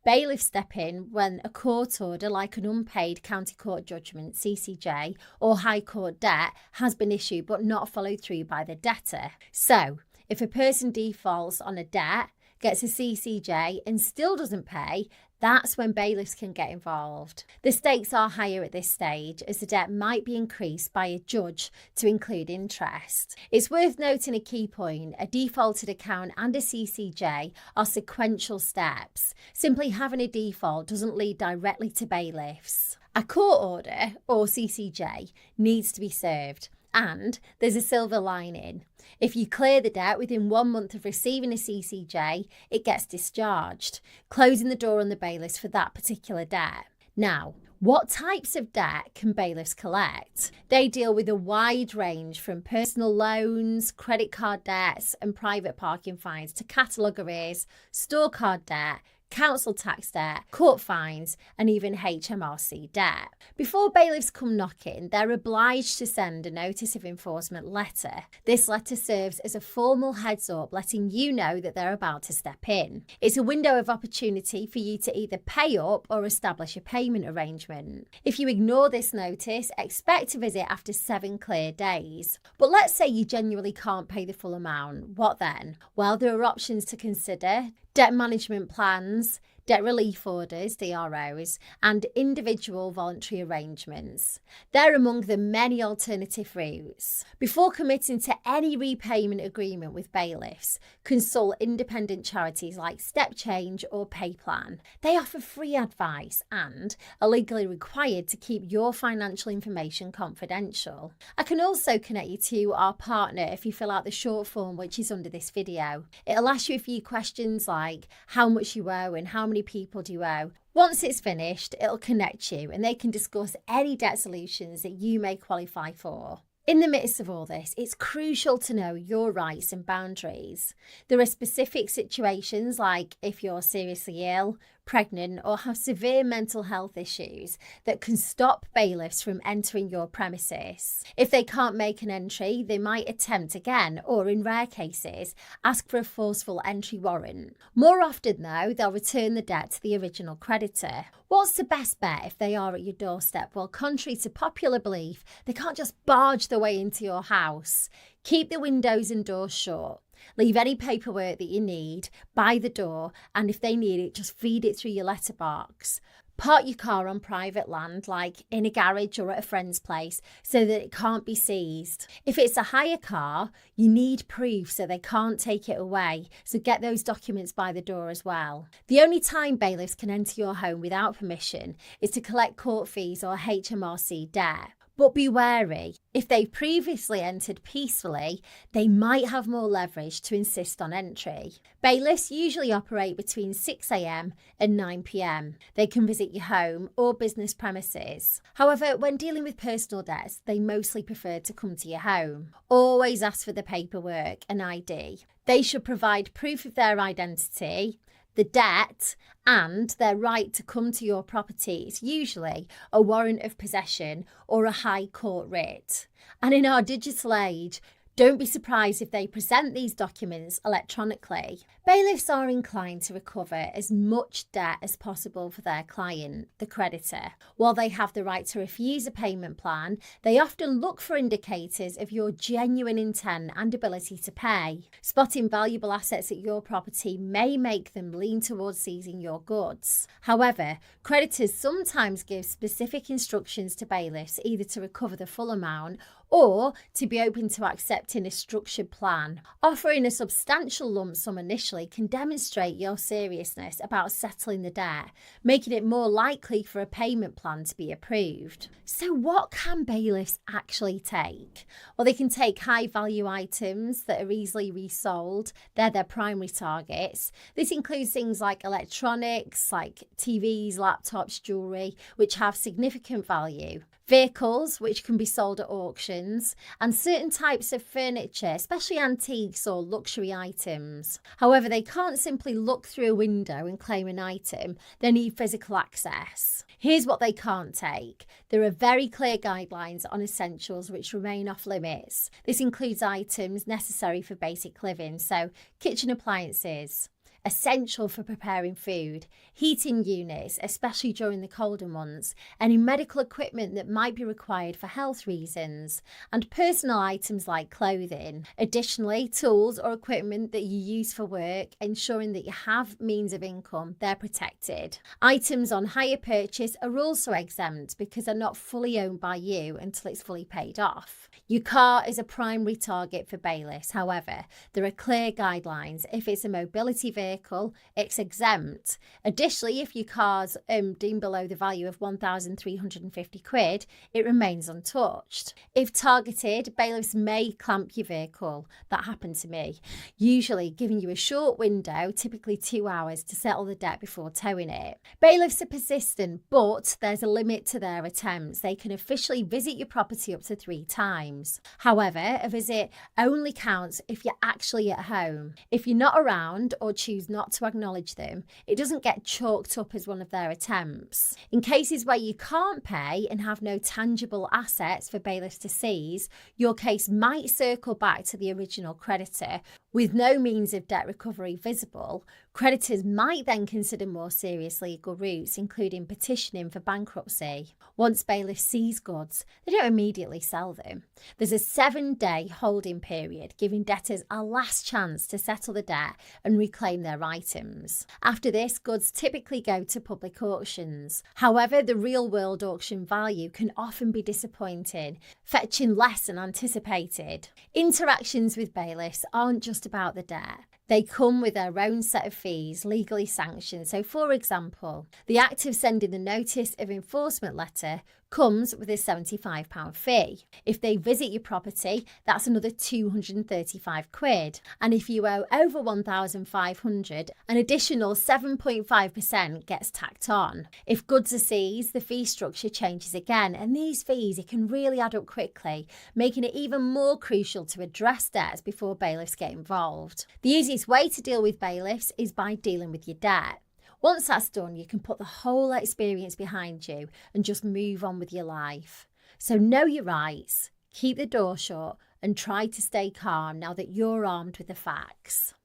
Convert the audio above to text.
Bailiffs step in when a court order, like an unpaid county court judgment, CCJ, or high court debt has been issued but not followed through by the debtor. So, if a person defaults on a debt, gets a CCJ and still doesn't pay, that's when bailiffs can get involved. The stakes are higher at this stage as the debt might be increased by a judge to include interest. It's worth noting a key point: a defaulted account and a CCJ are sequential steps. Simply having a default doesn't lead directly to bailiffs. A court order, or CCJ, needs to be served. And there's a silver lining. If you clear the debt within 1 month of receiving a CCJ, it gets discharged, closing the door on the bailiffs for that particular debt. Now, what types of debt can bailiffs collect? They deal with a wide range from personal loans, credit card debts and private parking fines to catalogue arrears, store card debt, council tax debt, court fines, and even HMRC debt. Before bailiffs come knocking, they're obliged to send a notice of enforcement letter. This letter serves as a formal heads up, letting you know that they're about to step in. It's a window of opportunity for you to either pay up or establish a payment arrangement. If you ignore this notice, expect a visit after 7 clear days. But let's say you genuinely can't pay the full amount. What then? Well, there are options to consider: debt management plans, debt relief orders, DROs, and individual voluntary arrangements. They're among the many alternative routes. Before committing to any repayment agreement with bailiffs, consult independent charities like Step Change or Payplan. They offer free advice and are legally required to keep your financial information confidential. I can also connect you to our partner if you fill out the short form which is under this video. It'll ask you a few questions like how much you owe and how many people do you owe. Once it's finished, it'll connect you and they can discuss any debt solutions that you may qualify for. In the midst of all this, it's crucial to know your rights and boundaries. There are specific situations like if you're seriously ill, pregnant, or have severe mental health issues that can stop bailiffs from entering your premises. If they can't make an entry, they might attempt again, or in rare cases, ask for a forceful entry warrant. More often though, they'll return the debt to the original creditor. What's the best bet if they are at your doorstep? Well, contrary to popular belief, they can't just barge their way into your house. Keep the windows and doors shut. Leave any paperwork that you need by the door, and if they need it, just feed it through your letterbox. Park your car on private land, like in a garage or at a friend's place, so that it can't be seized. If it's a hire car, you need proof so they can't take it away, so get those documents by the door as well. The only time bailiffs can enter your home without permission is to collect court fees or HMRC debt. But be wary. If they've previously entered peacefully, they might have more leverage to insist on entry. Bailiffs usually operate between 6 a.m. and 9 p.m. They can visit your home or business premises. However, when dealing with personal debts, they mostly prefer to come to your home. Always ask for the paperwork and ID. They should provide proof of their identity, the debt, and their right to come to your property is usually a warrant of possession or a high court writ. And in our digital age, don't be surprised if they present these documents electronically. Bailiffs are inclined to recover as much debt as possible for their client, the creditor. While they have the right to refuse a payment plan, they often look for indicators of your genuine intent and ability to pay. Spotting valuable assets at your property may make them lean towards seizing your goods. However, creditors sometimes give specific instructions to bailiffs either to recover the full amount or to be open to accepting a structured plan. Offering a substantial lump sum initially can demonstrate your seriousness about settling the debt, making it more likely for a payment plan to be approved. So what can bailiffs actually take? Well, they can take high value items that are easily resold. They're their primary targets. This includes things like electronics, like TVs, laptops, jewellery, which have significant value. Vehicles, which can be sold at auctions, and certain types of furniture, especially antiques or luxury items. However, they can't simply look through a window and claim an item. They need physical access. Here's what they can't take. There are very clear guidelines on essentials which remain off limits. This includes items necessary for basic living, so kitchen appliances, essential for preparing food, heating units, especially during the colder months, any medical equipment that might be required for health reasons, and personal items like clothing. Additionally, tools or equipment that you use for work, ensuring that you have means of income, they're protected. Items on hire purchase are also exempt because they're not fully owned by you until it's fully paid off. Your car is a primary target for bailiffs. However, there are clear guidelines. If it's a mobility vehicle, it's exempt. Additionally, if your car's deemed below the value of £1,350, it remains untouched. If targeted, bailiffs may clamp your vehicle. That happened to me, usually giving you a short window, typically 2 hours, to settle the debt before towing it. Bailiffs are persistent, but there's a limit to their attempts. They can officially visit your property up to 3 times. However, a visit only counts if you're actually at home. If you're not around or choose not to acknowledge them, it doesn't get chalked up as one of their attempts. In cases where you can't pay and have no tangible assets for bailiffs to seize, your case might circle back to the original creditor. With no means of debt recovery visible, creditors might then consider more serious legal routes, including petitioning for bankruptcy. Once bailiffs seize goods, they don't immediately sell them. There's a 7-day holding period, giving debtors a last chance to settle the debt and reclaim their items. After this, goods typically go to public auctions. However, the real-world auction value can often be disappointing, fetching less than anticipated. Interactions with bailiffs aren't just about the debt. They come with their own set of fees, legally sanctioned. So, for example, the act of sending the notice of enforcement letter comes with a £75 fee. If they visit your property, that's another £235. And if you owe over £1,500, an additional 7.5% gets tacked on. If goods are seized, the fee structure changes again, and these fees, it can really add up quickly, making it even more crucial to address debts before bailiffs get involved. The easiest way to deal with bailiffs is by dealing with your debt. Once that's done, you can put the whole experience behind you and just move on with your life. So know your rights, keep the door shut, and try to stay calm now that you're armed with the facts.